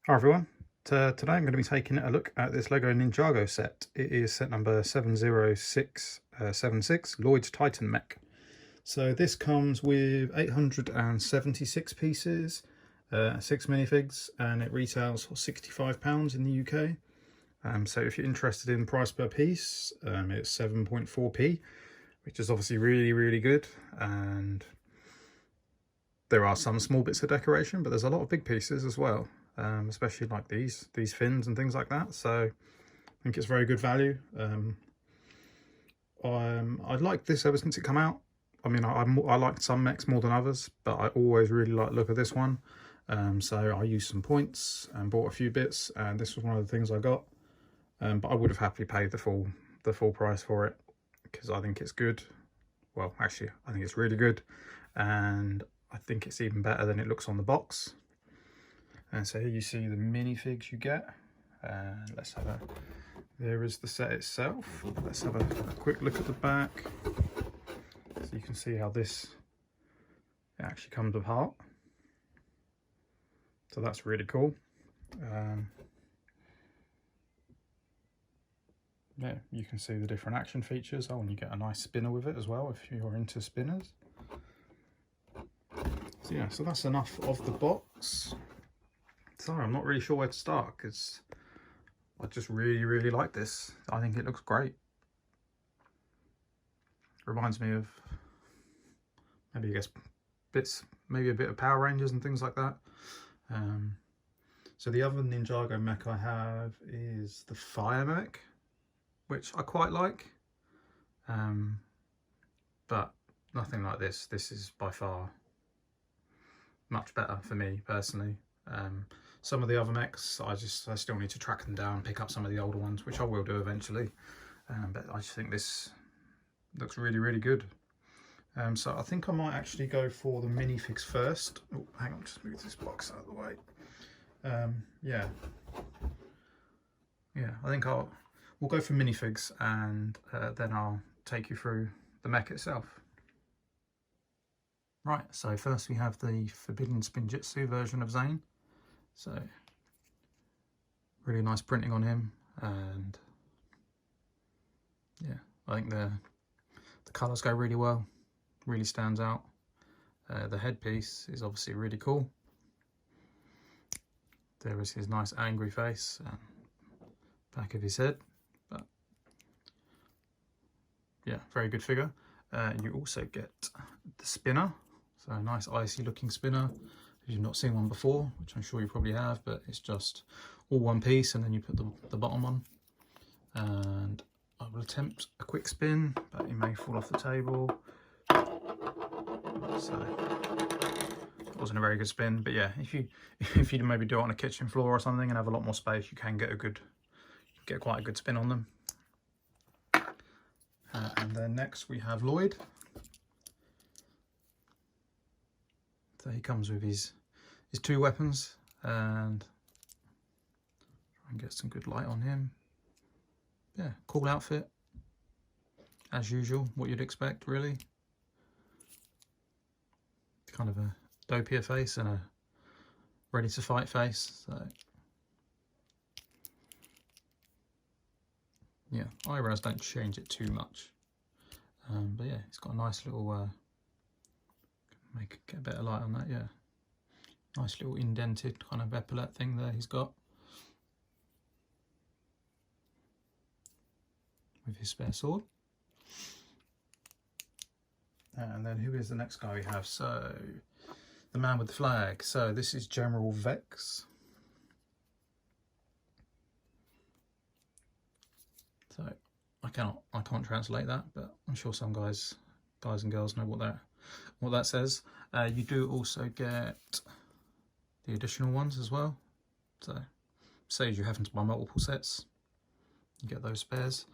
Hi everyone, today I'm going to be taking a look at this LEGO Ninjago set. It is set number 70676, Lloyd's Titan Mech. So this comes with 876 pieces, 6 minifigs, and it retails for £65 in the UK. So if you're interested in price per piece, it's 7.4p, which is obviously really good, and there are some small bits of decoration, but there's a lot of big pieces as well. Especially like these fins and things like that. So I think it's very good value. I liked this ever since it came out. I mean, I liked some mechs more than others, but I always really liked the look of this one. So I used some points and bought a few bits, and this was one of the things I got. But I would have happily paid the full price for it because I think it's good. Well, actually, I think it's really good, and I think it's even better than it looks on the box. And so here you see the minifigs you get. Let's have a, there is the set itself. Let's have a quick look at the back. So you can see how this actually comes apart. So that's really cool. Yeah, you can see the different action features. Oh, and you get a nice spinner with it as well if you're into spinners. So yeah, so that's enough of the box. Sorry, I'm not really sure where to start because I just really like this. I think it looks great. Reminds me of maybe, I guess, maybe a bit of Power Rangers and things like that. So the other Ninjago mech I have is the Fire Mech, which I quite like, but nothing like this. This is by far much better for me personally. Some of the other mechs, I still need to track them down, pick up some of the older ones, which I will do eventually. But I just think this looks really good. So I think I might actually go for the minifigs first. Oh, hang on, just move this box out of the way. Yeah, I think we'll go for minifigs, and then I'll take you through the mech itself. Right, so first we have the Forbidden Spinjitzu version of Zane. So really nice printing on him, and yeah, I think the colours go really well, really stands out. The headpiece is obviously really cool. There is his nice angry face and back of his head, but yeah, very good figure. You also get the spinner, so a nice icy looking spinner. If you've not seen one before, which I'm sure you probably have, but it's just all one piece and then you put the bottom on. And I will attempt a quick spin, but it may fall off the table. So it wasn't a very good spin, but yeah, if you maybe do it on a kitchen floor or something and have a lot more space, you can get quite a good spin on them. And then next we have Lloyd. So he comes with his two weapons, and try and get some good light on him. Yeah, cool outfit, as usual, what you'd expect really. Kind of a dopier face and a ready to fight face. So yeah, eyebrows don't change it too much, but yeah, it's got a nice little get a bit of light on that. Yeah, nice little indented kind of epaulette thing there he's got with his spare sword. And then who is the next guy we have? So the man with the flag. So this is General Vex. So I can't translate that, but I'm sure some guys and girls know what that says. You do also get the additional ones as well. So say you're having to buy multiple sets, you get those spares.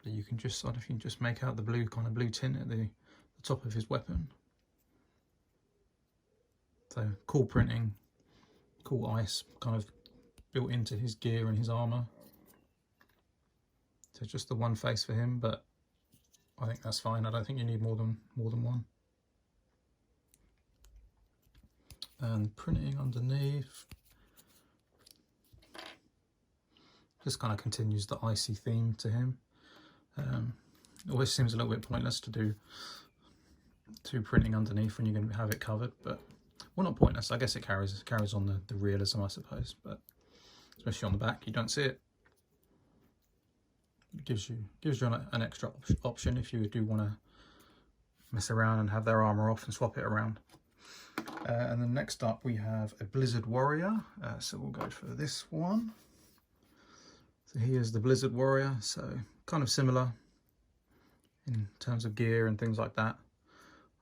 But you can just, I don't know if you can just make out the blue tint at the top of his weapon. So cool printing, cool ice kind of built into his gear and his armour. So just the one face for him, but I think that's fine. I don't think you need more than one. and printing underneath. Just kind of continues the icy theme to him. It always seems a little bit pointless to do printing underneath when you're going to have it covered, but well, not pointless. I guess it carries on the realism, I suppose, but especially on the back, you don't see it. It gives you an extra option if you do want to mess around and have their armor off and swap it around. And then next up we have a Blizzard Warrior, so we'll go for this one. So he is the Blizzard Warrior, so kind of similar in terms of gear and things like that.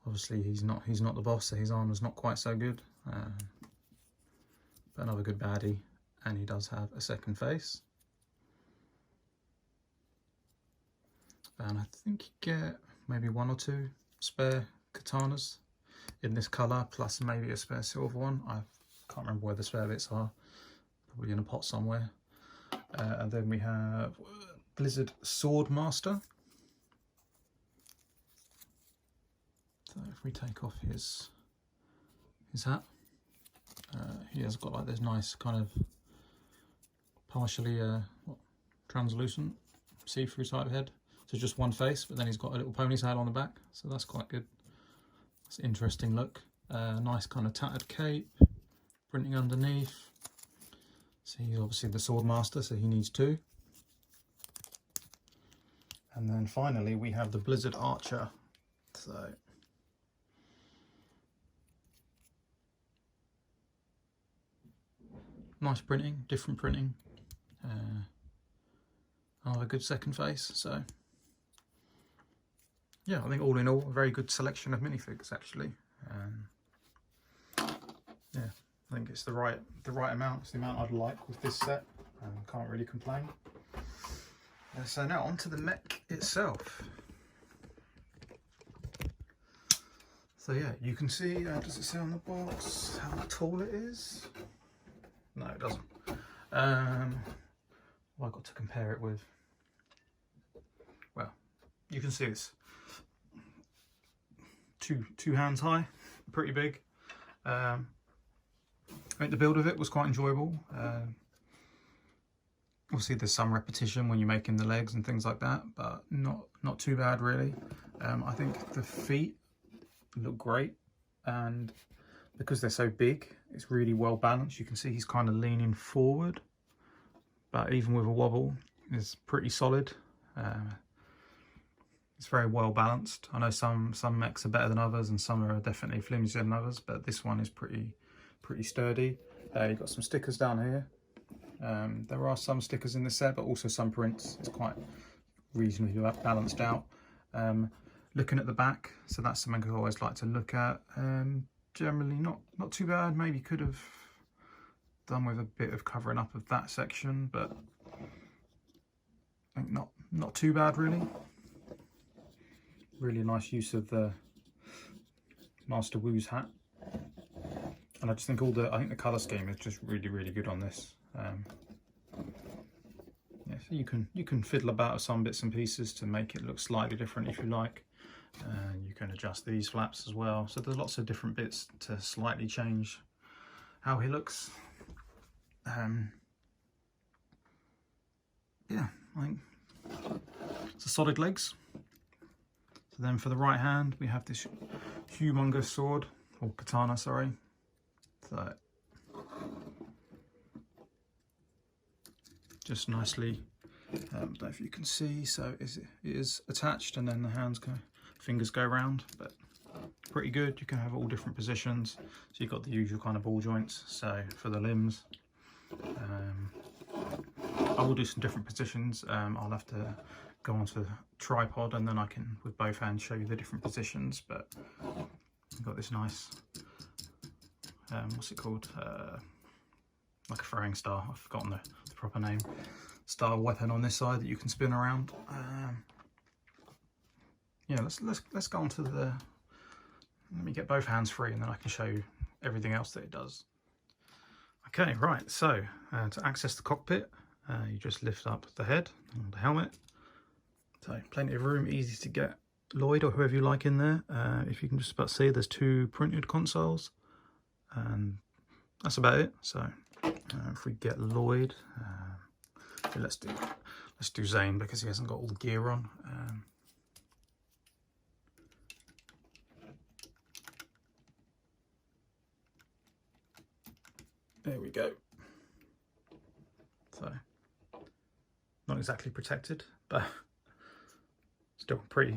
Obviously he's not the boss, so his armor's not quite so good, but another good baddie, and he does have a second face. And I think you get maybe 1 or 2 spare katanas in this colour, plus maybe a spare silver one. I can't remember where the spare bits are, probably in a pot somewhere. And then we have Blizzard Sword Master. So if we take off his hat, he has got like this nice kind of partially translucent see-through type head. So just one face, but then he's got a little ponytail on the back, so that's quite good. It's an interesting look. Nice kind of tattered cape, printing underneath. So he's obviously the sword master, so he needs 2. And then finally we have the Blizzard Archer. So nice printing, different printing. Another good second face. So yeah, I think all in all, a very good selection of minifigs actually. Yeah, I think it's the right amount. It's the amount I'd like with this set. Can't really complain. So now onto the mech itself. So yeah, you can see, does it say on the box how tall it is? No, it doesn't. Well, I've got to compare it with, well, you can see it's two hands high, pretty big. I think the build of it was quite enjoyable. Obviously there's some repetition when you're making the legs and things like that, but not too bad really. I think the feet look great, and because they're so big, it's really well balanced. You can see he's kind of leaning forward, but even with a wobble, it's pretty solid. It's very well balanced. I know some mechs are better than others, and some are definitely flimsier than others, but this one is pretty sturdy. You've got some stickers down here. There are some stickers in the set, but also some prints. It's quite reasonably balanced out. Looking at the back, so that's something I always like to look at. Generally not too bad. Maybe could have done with a bit of covering up of that section, but I think not too bad really. Really nice use of the Master Wu's hat, and I just think I think the colour scheme is just really good on this. Yeah, so you can fiddle about with some bits and pieces to make it look slightly different if you like. You can adjust these flaps as well, so there's lots of different bits to slightly change how he looks. Yeah, I think it's a solid legs. So then for the right hand we have this humongous sword, or katana, sorry. So just nicely, I don't know if you can see, so it is attached, and then the fingers go around, but pretty good. You can have all different positions, so you've got the usual kind of ball joints. So for the limbs, I will do some different positions. I'll have to go onto the tripod, and then I can with both hands show you the different positions. But you've got this nice, what's it called, like a throwing star, I've forgotten the proper name, star weapon on this side that you can spin around. Yeah, let's go on to let me get both hands free, and then I can show you everything else that it does. Okay, right, so to access the cockpit, you just lift up the head and the helmet. So plenty of room, easy to get Lloyd or whoever you like in there. If you can just about see, there's 2 printed consoles. and that's about it. So if we get Lloyd, let's do Zane because he hasn't got all the gear on. There we go. So not exactly protected, but still pretty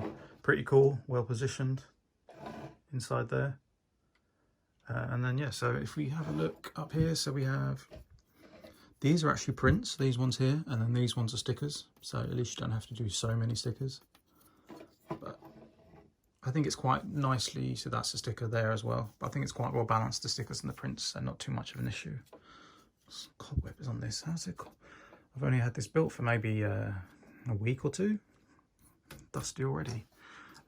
cool, well positioned inside there. And then yeah, so if we have a look up here, so we have, these are actually prints, these ones here, and then these ones are stickers, so at least you don't have to do so many stickers. But I think it's quite nicely, so that's a sticker there as well, but I think it's quite well balanced, the stickers and the prints, and not too much of an issue. Cobweb is on this. How's it? I've only had this built for maybe a week or two. Dusty already.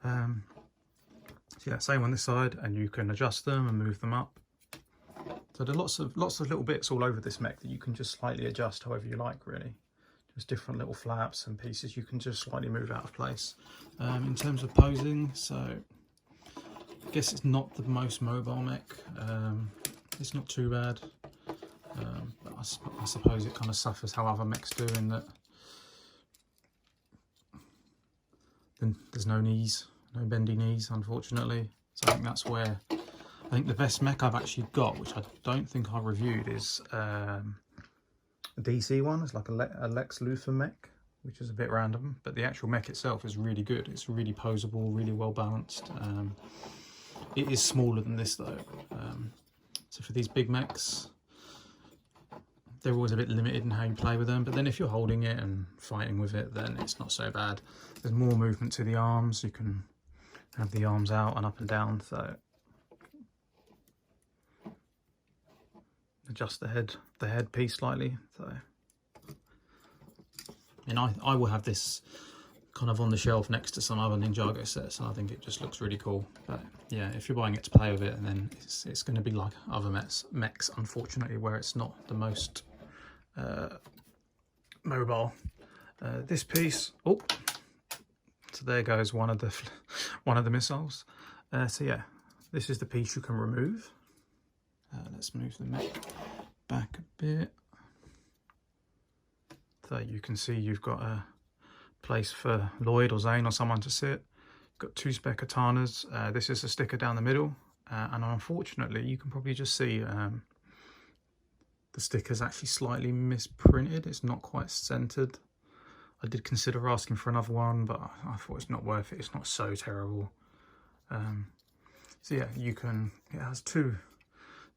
So yeah, same on this side, and you can adjust them and move them up. So there are lots of little bits all over this mech that you can just slightly adjust however you like, really. Just different little flaps and pieces you can just slightly move out of place. In terms of posing, so I guess it's not the most mobile mech. It's not too bad. But I suppose it kind of suffers how other mechs do, in that then there's no knees, no bendy knees, unfortunately. So I think that's where, I think the best mech I've actually got, which I don't think I reviewed, is a DC one. It's like a Lex Luthor mech, which is a bit random, but the actual mech itself is really good. It's really posable, really well balanced. It is smaller than this though. So for these big mechs, they're always a bit limited in how you play with them, but then if you're holding it and fighting with it, then it's not so bad. There's more movement to the arms. You can have the arms out and up and down, so adjust the head piece slightly. So, and I will have this kind of on the shelf next to some other Ninjago sets, and I think it just looks really cool. But yeah, if you're buying it to play with it, then it's going to be like other mechs, unfortunately, where it's not the most mobile. This piece, oh, so there goes one of the missiles. So yeah, this is the piece you can remove. Let's move the mech back a bit. So you can see you've got a place for Lloyd or Zane or someone to sit. Got two spare katanas. This is a sticker down the middle, and unfortunately you can probably just see the sticker's actually slightly misprinted. It's not quite centered. I did consider asking for another one, but I thought it's not worth it. It's not so terrible. So yeah, it has two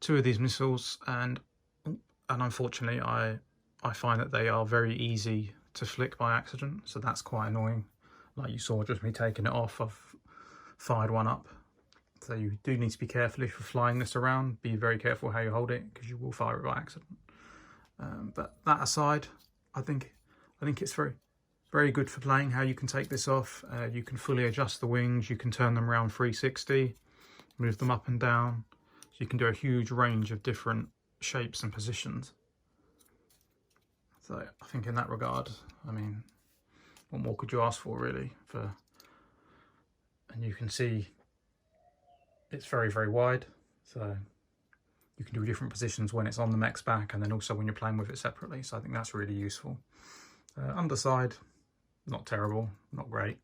of these missiles, and unfortunately I find that they are very easy to flick by accident, so that's quite annoying. Like you saw just me taking it off, I've fired one up. So you do need to be careful if you're flying this around. Be very careful how you hold it, because you will fire it by accident. But that aside, I think it's very good for playing. How you can take this off, you can fully adjust the wings, you can turn them around 360, move them up and down, so you can do a huge range of different shapes and positions. So I think in that regard, I mean, what more could you ask for, really? And you can see it's very, very wide, so you can do different positions when it's on the mech's back, and then also when you're playing with it separately. So I think that's really useful. Underside, not terrible, not great,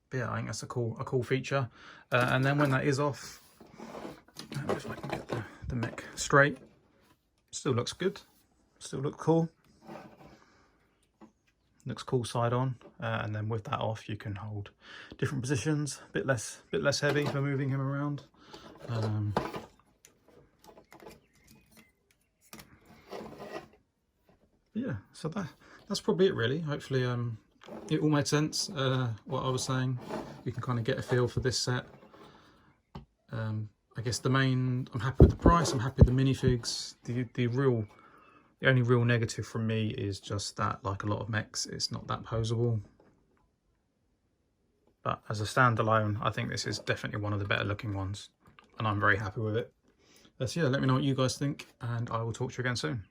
but yeah, I think that's a cool feature. And then when that is off, if I can get the mech straight, still looks good, still looks cool. Looks cool side on, and then with that off, you can hold different positions, a bit less heavy for moving him around. Yeah, so that's probably it, really. Hopefully, it all made sense. What I was saying, you can kind of get a feel for this set. I guess I'm happy with the price. I'm happy with the minifigs. The only real negative from me is just that, like a lot of mechs, it's not that posable. But as a standalone, I think this is definitely one of the better looking ones, and I'm very happy with it. So yeah, let me know what you guys think, and I will talk to you again soon.